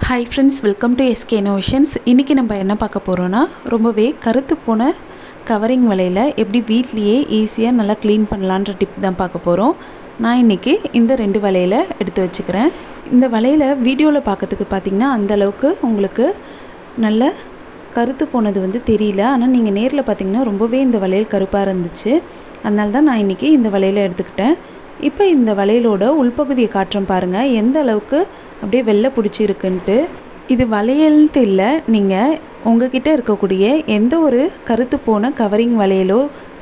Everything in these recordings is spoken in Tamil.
Hi friends, welcome to SK Innovations. இன்னைக்கு நம்ம என்ன பார்க்க போறோம்னா ரொம்பவே கருத்து போன கவரிங் வளையல எப்படி வீட்லயே ஈஸியா நல்லா க்ளீன் பண்ணலாம்ன்ற டிப் தான் பார்க்க போறோம். நான் இன்னைக்கு இந்த ரெண்டு வளையல எடுத்து வச்சுக்கிறேன். இந்த வளையல வீடியோல பார்க்கிறதுக்கு பாத்தீங்கன்னா அந்த அளவுக்கு உங்களுக்கு நல்ல கருத்து போனது தெரியல. ஆனா நீங்க நேர்ல பாத்தீங்கன்னா ரொம்பவே இந்த வளையல் கருப்பா இருந்துச்சு. அதனால தான் நான் இன்னைக்கு இந்த வளையல எடுத்துக்கிட்டேன். இப்போ இந்த வளையலோட உள்பகுதியை காட்டுறேன் பாருங்க எந்த அளவுக்கு அப்படியே வெள்ளை பிடிச்சி இருக்குன்ட்டு. இது வளையல்ன்ட்டு இல்லை, நீங்கள் உங்ககிட்ட இருக்கக்கூடிய எந்த ஒரு கருத்து போன கவரிங் வளையலோ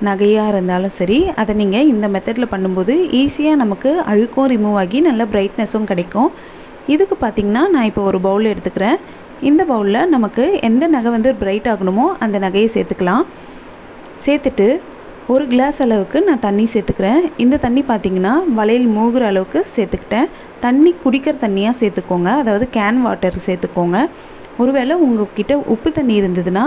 நகையாக இருந்தாலும் சரி அதை நீங்கள் இந்த மெத்தடில் பண்ணும்போது ஈஸியாக நமக்கு அழுக்கும் ரிமூவ் ஆகி நல்ல பிரைட்னஸும் கிடைக்கும். இதுக்கு பார்த்திங்கன்னா நான் இப்போ ஒரு பவுல் எடுத்துக்கிறேன். இந்த பவுலில் நமக்கு எந்த நகை பிரைட் ஆகணுமோ அந்த நகையை சேர்த்துக்கலாம். சேர்த்துட்டு ஒரு கிளாஸ் அளவுக்கு நான் தண்ணி சேர்த்துக்கிறேன். இந்த தண்ணி பார்த்திங்கன்னா வளையல் மூகுற அளவுக்கு சேர்த்துக்கிட்டேன். தண்ணி குடிக்கிற தண்ணியாக சேர்த்துக்கோங்க, அதாவது கேன் வாட்டர் சேர்த்துக்கோங்க. ஒருவேளை உங்ககிட்ட உப்பு தண்ணி இருந்ததுன்னா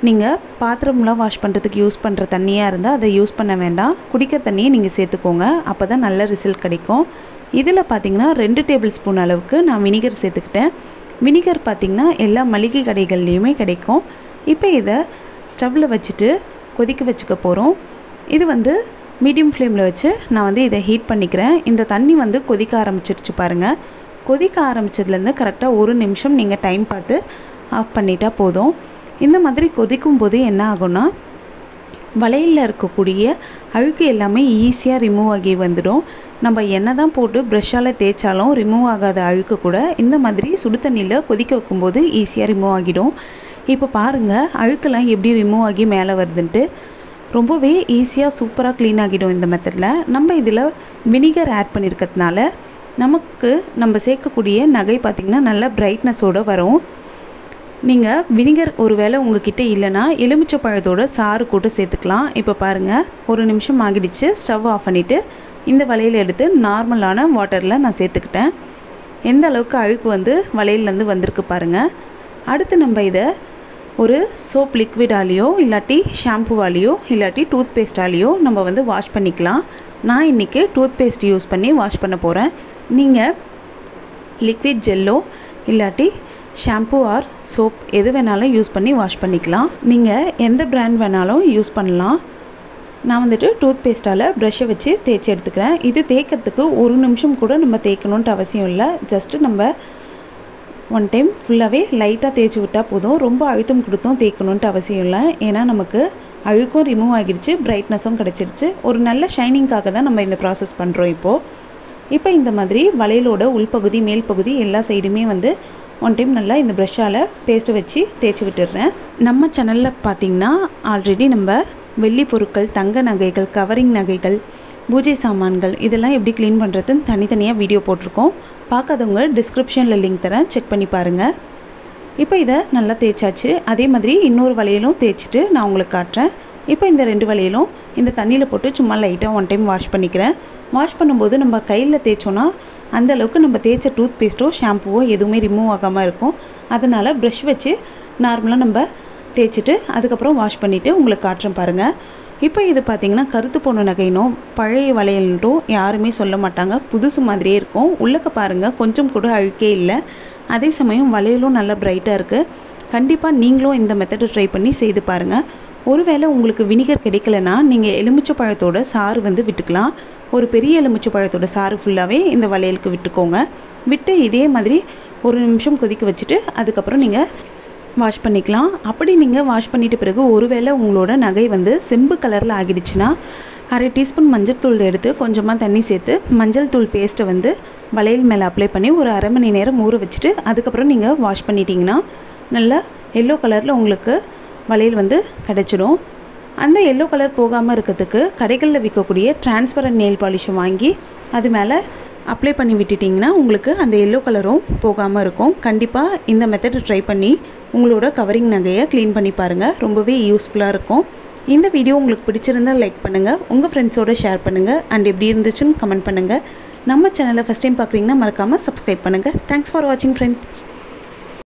நீங்கள் பாத்திரம்லாம் வாஷ் பண்ணுறதுக்கு யூஸ் பண்ணுற தண்ணியாக இருந்தால் அதை யூஸ் பண்ண வேண்டாம், குடிக்கிற தண்ணியை நீங்கள் சேர்த்துக்கோங்க. அப்போ தான் நல்ல ரிசல்ட் கிடைக்கும். இதில் பார்த்திங்கன்னா 2 டேபிள் ஸ்பூன் அளவுக்கு நான் வினிகர் சேர்த்துக்கிட்டேன். வினிகர் பார்த்திங்கன்னா எல்லா மளிகை கடைகள்லேயுமே கிடைக்கும். இப்போ இதை ஸ்டவ்வில் வச்சுட்டு கொதிக்க வச்சுக்க போகிறோம். இது மீடியம் ஃப்ளேமில் வச்சு நான் இதை ஹீட் பண்ணிக்கிறேன். இந்த தண்ணி கொதிக்க ஆரம்பிச்சிருச்சு பாருங்கள். கொதிக்க ஆரம்பித்ததுலேருந்து கரெக்டாக 1 நிமிஷம் நீங்கள் டைம் பார்த்து ஆஃப் பண்ணிட்டா போதும். இந்த மாதிரி கொதிக்கும் போது என்ன ஆகும்னா வளையலில் இருக்கக்கூடிய அழுக்கு எல்லாமே ஈஸியாக ரிமூவ் ஆகி வந்துடும். நம்ம என்ன தான் போட்டு ப்ரெஷ்ஷால் தேய்ச்சாலும் ரிமூவ் ஆகாத அழுக்கு கூட இந்த மாதிரி சுடு தண்ணியில் கொதிக்க வைக்கும்போது ஈஸியாக ரிமூவ் ஆகிடும். இப்போ பாருங்கள் அழுக்கெல்லாம் எப்படி ரிமூவ் ஆகி மேலே வருதுன்ட்டு. ரொம்பவே ஈஸியாக சூப்பராக க்ளீன் ஆகிடும் இந்த மெத்தடில். நம்ம இதில் வினிகர் ஆட் பண்ணியிருக்கிறதுனால நமக்கு நம்ம சேர்க்கக்கூடிய நகை பார்த்திங்கன்னா நல்ல பிரைட்னஸோடு வரும். நீங்கள் வினிகர் ஒரு வேளை உங்ககிட்ட இல்லைன்னா எலுமிச்சை பழத்தோட சாறு கூட சேர்த்துக்கலாம். இப்போ பாருங்கள் 1 நிமிஷம் ஆகிடுச்சு. ஸ்டவ் ஆஃப் பண்ணிவிட்டு இந்த வளையல் எடுத்து நார்மலான வாட்டரில் நான் சேர்த்துக்கிட்டேன். எந்த அளவுக்கு அழுக்கு வளையல்லேருந்து வந்திருக்கு பாருங்கள். அடுத்து நம்ம இதை ஒரு சோப் லிக்விடாலேயோ இல்லாட்டி ஷாம்புவாலேயோ இல்லாட்டி டூத் பேஸ்டாலேயோ நம்ம வாஷ் பண்ணிக்கலாம். நான் இன்றைக்கி டூத் பேஸ்ட் யூஸ் பண்ணி வாஷ் பண்ண போகிறேன். நீங்கள் லிக்விட் ஜெல்லோ இல்லாட்டி ஷாம்பு ஆர் சோப் எது வேணாலும் யூஸ் பண்ணி வாஷ் பண்ணிக்கலாம். நீங்கள் எந்த பிராண்ட் வேணாலும் யூஸ் பண்ணலாம். நான் டூத் பேஸ்ட்டால் ப்ரஷ்ஷை வச்சு தேய்ச்சி எடுத்துக்கிறேன். இது தேய்க்கிறதுக்கு 1 நிமிஷம் கூட நம்ம தேய்க்கணுன்ட்டு அவசியம் இல்லை. ஜஸ்ட்டு நம்ம 1 டைம் ஃபுல்லாகவே லைட்டாக தேய்ச்சி விட்டால் போதும். ரொம்ப அழுத்தம் கொடுத்தும் தேய்க்கணுன்ட்டு அவசியம் இல்லை. ஏன்னா நமக்கு அழுக்கும் ரிமூவ் ஆகிடுச்சு, பிரைட்னஸும் கிடச்சிருச்சு. ஒரு நல்ல ஷைனிங்காக தான் நம்ம இந்த ப்ராசஸ் பண்ணுறோம். இப்போ இந்த மாதிரி வளையலோட உள்பகுதி மேல் பகுதி எல்லா சைடுமே 1 டைம் நல்லா இந்த ப்ரஷ்ஷால் பேஸ்ட்டு வச்சு தேய்ச்சி விட்டுடுறேன். நம்ம சேனலில் பார்த்திங்கன்னா ஆல்ரெடி நம்ம வெள்ளி பொருட்கள், தங்க நகைகள், கவரிங் நகைகள், பூஜை சாமான்கள் இதெல்லாம் எப்படி க்ளீன் பண்ணுறதுன்னு தனித்தனியாக வீடியோ போட்டிருக்கோம். பார்க்காதவங்க டிஸ்கிரிப்ஷனில் லிங்க் தரேன், செக் பண்ணி பாருங்கள். இப்போ இதை நல்லா தேய்ச்சாச்சு. அதே மாதிரி இன்னொரு வளையலும் தேய்ச்சிட்டு நான் உங்களுக்கு காட்டுறேன். இப்போ இந்த 2 வளையலும் இந்த தண்ணியில் போட்டு சும்மா லைட்டாக 1 டைம் வாஷ் பண்ணிக்கிறேன். வாஷ் பண்ணும்போது நம்ம கையில் தேய்ச்சோன்னா அந்த அளவுக்கு நம்ம தேய்ச்ச டூத் பேஸ்ட்டோ ஷாம்புவோ எதுவுமே ரிமூவ் ஆகாமல் இருக்கும். அதனால் ப்ரஷ் வச்சு நார்மலாக நம்ம தேய்ச்சிட்டு அதுக்கப்புறம் வாஷ் பண்ணிவிட்டு உங்களுக்கு காட்டுறேன் பாருங்கள். இப்போ இது பார்த்திங்கன்னா கருத்து போன நகைனும் பழைய வளையல்ன்ட்டும் யாருமே சொல்ல மாட்டாங்க, புதுசு மாதிரியே இருக்கும். உள்ளக்க பாருங்கள் கொஞ்சம் கூட அழுக்கே இல்லை. அதே சமயம் வளையலும் நல்லா பிரைட்டாக இருக்குது. கண்டிப்பாக நீங்களும் இந்த மெத்தடை ட்ரை பண்ணி செய்து பாருங்கள். ஒருவேளை உங்களுக்கு வினிகர் கிடைக்கலனா நீங்கள் எலுமிச்சை பழத்தோட சாறு விட்டுக்கலாம். ஒரு பெரிய எலுமிச்சை பழத்தோட சாறு ஃபுல்லாகவே இந்த வளையலுக்கு விட்டுக்கோங்க. விட்டு இதே மாதிரி 1 நிமிஷம் கொதிக்க வச்சுட்டு அதுக்கப்புறம் நீங்கள் வாஷ் பண்ணிக்கலாம். அப்படி நீங்கள் வாஷ் பண்ணிட்ட பிறகு ஒருவேளை உங்களோட நகை செம்பு கலரில் ஆகிடுச்சுன்னா 1/2 டீஸ்பூன் மஞ்சள் தூள் எடுத்து கொஞ்சமாக தண்ணி சேர்த்து மஞ்சள் தூள் பேஸ்ட்டை வளையல் மேலே அப்ளை பண்ணி ஒரு 1/2 மணி நேரம் ஊற வச்சுட்டு அதுக்கப்புறம் நீங்கள் வாஷ் பண்ணிட்டீங்கன்னா நல்லா எல்லோ கலரில் உங்களுக்கு வளையல் கிடச்சிடும். அந்த எல்லோ கலர் போகாமல் இருக்கிறதுக்கு கடைகளில் விற்கக்கூடிய டிரான்ஸ்பரண்ட் நெயில் பாலிஷை வாங்கி அது மேலே அப்ளை பண்ணி விட்டுட்டிங்கன்னா உங்களுக்கு அந்த எல்லோ கலரும் போகாமல் இருக்கும். கண்டிப்பாக இந்த மெத்தடை ட்ரை பண்ணி உங்களோட கவரிங் நகையை க்ளீன் பண்ணி பாருங்கள். ரொம்பவே யூஸ்ஃபுல்லாக இருக்கும். இந்த வீடியோ உங்களுக்கு பிடிச்சிருந்தால் லைக் பண்ணுங்கள், உங்கள் ஃப்ரெண்ட்ஸோடு ஷேர் பண்ணுங்கள், அண்ட் எப்படி இருந்துச்சுன்னு கமெண்ட் பண்ணுங்கள். நம்ம சேனலை ஃபஸ்ட் டைம் பார்க்குறீங்கன்னா மறக்காமல் சப்ஸ்கிரைப் பண்ணுங்கள். தேங்க்ஸ் ஃபார் வாட்சிங் ஃப்ரெண்ட்ஸ்.